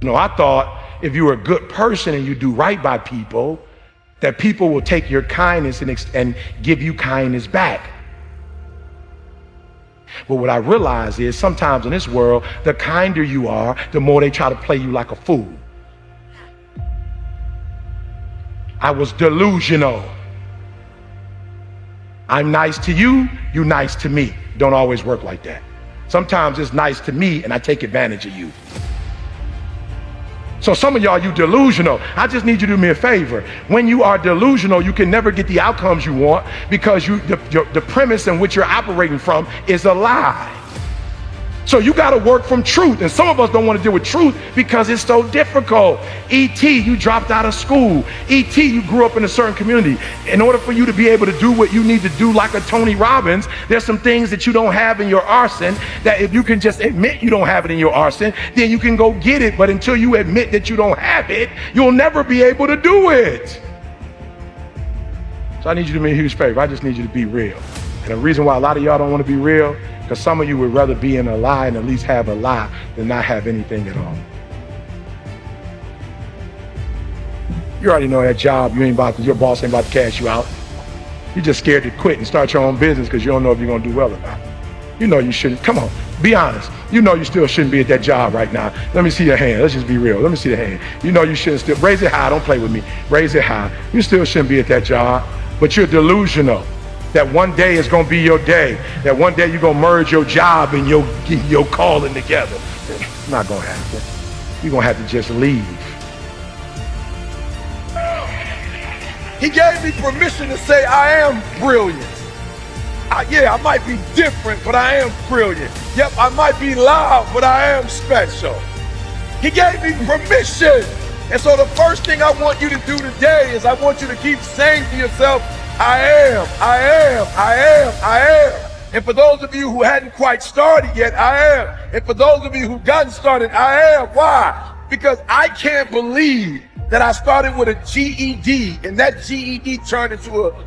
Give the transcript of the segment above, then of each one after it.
No, I thought if you were a good person and you do right by people, that people will take your kindness and give you kindness back. But what I realize is sometimes in this world, the kinder you are, the more they try to play you like a fool. I was delusional. I'm nice to you, you nice to me. Don't always work like that. Sometimes it's nice to me and I take advantage of you. So some of y'all, you delusional. I just need you to do me a favor. When you are delusional, you can never get the outcomes you want because the premise in which you're operating from is a lie. So you got to work from truth. And some of us don't want to deal with truth because it's so difficult. E.T., you dropped out of school. E.T., you grew up in a certain community. In order for you to be able to do what you need to do like a Tony Robbins, there's some things that you don't have in your arsenal that if you can just admit you don't have it in your arsenal, then you can go get it. But until you admit that you don't have it, you'll never be able to do it. So I need you to do me a huge favor. I just need you to be real. And the reason why a lot of y'all don't want to be real, because some of you would rather be in a lie and at least have a lie than not have anything at all. You already know that job, your boss ain't about to cash you out. You're just scared to quit and start your own business because you don't know if you're going to do well or not. You know you shouldn't. Come on, be honest. You know you still shouldn't be at that job right now. Let me see your hand. Let's just be real. Let me see the hand. You know you shouldn't still. Raise it high. Don't play with me. Raise it high. You still shouldn't be at that job, but you're delusional. That one day is gonna be your day. That one day you're gonna merge your job and your calling together. It's not gonna happen. You're gonna have to just leave. He gave me permission to say I am brilliant. I might be different, but I am brilliant. Yep, I might be loud, but I am special. He gave me permission. And so the first thing I want you to do today is I want you to keep saying to yourself, I am, I am, I am, I am. And for those of you who hadn't quite started yet, I am. And for those of you who've gotten started, I am. Why? Because I can't believe that I started with a GED and that GED turned into a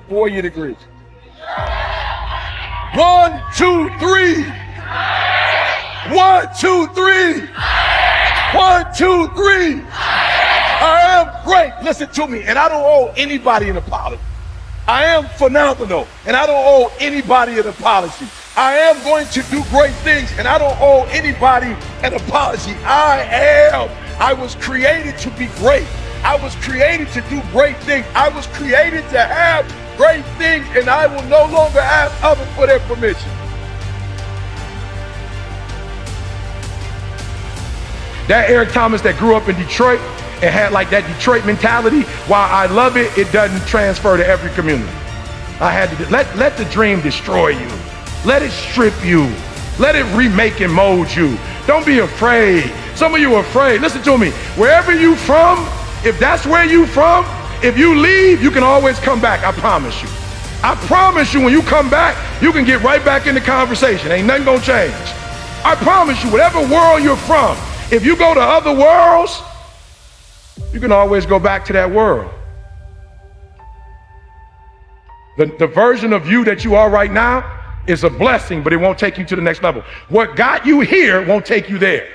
4-year degree. 1, 2, 3. 1, 2, 3. 1, 2, 3. I am great. Listen to me. And I don't owe anybody an apology. I am phenomenal, and I don't owe anybody an apology. I am going to do great things, and I don't owe anybody an apology. I am. I was created to be great. I was created to do great things. I was created to have great things, and I will no longer ask others for their permission. That Eric Thomas that grew up in Detroit and had like that Detroit mentality, while I love it, it doesn't transfer to every community. I had to let the dream destroy you. Let it strip you. Let it remake and mold you. Don't be afraid. Some of you are afraid. Listen to me. Wherever you from, if that's where you from, if you leave, you can always come back. I promise you. I promise you, when you come back, you can get right back in the conversation. Ain't nothing gonna change. I promise you, whatever world you're from, if you go to other worlds, you can always go back to that world. The version of you that you are right now is a blessing, but it won't take you to the next level. What got you here won't take you there.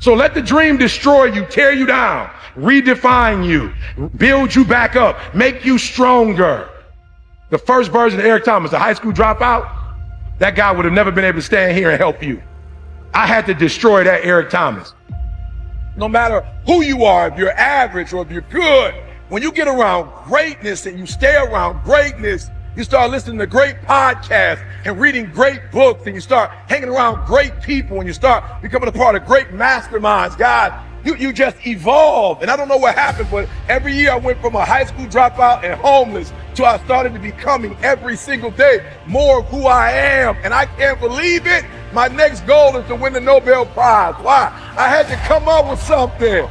So let the dream destroy you, tear you down, redefine you, build you back up, make you stronger. The first version of Eric Thomas, a high school dropout, that guy would have never been able to stand here and help you. I had to destroy that Eric Thomas. No matter who you are, if you're average or if you're good, when you get around greatness and you stay around greatness, you start listening to great podcasts and reading great books, and you start hanging around great people, and you start becoming a part of great masterminds. God, you just evolve. And I don't know what happened, but every year I went from a high school dropout and homeless to I started to becoming every single day more of who I am. And I can't believe it. My next goal is to win the Nobel Prize. Why? I had to come up with something.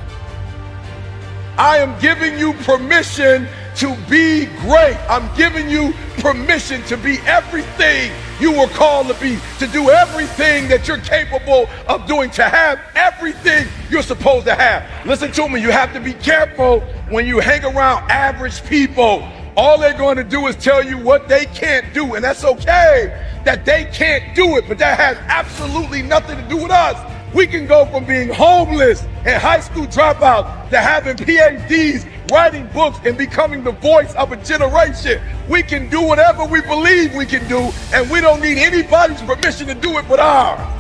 I am giving you permission to be great. I'm giving you permission to be everything you were called to be, to do everything that you're capable of doing, to have everything you're supposed to have. Listen to me, you have to be careful when you hang around average people. All they're going to do is tell you what they can't do, and that's okay that they can't do it, but that has absolutely nothing to do with us. We can go from being homeless and high school dropouts to having PhDs, writing books, and becoming the voice of a generation. We can do whatever we believe we can do, and we don't need anybody's permission to do it but ours.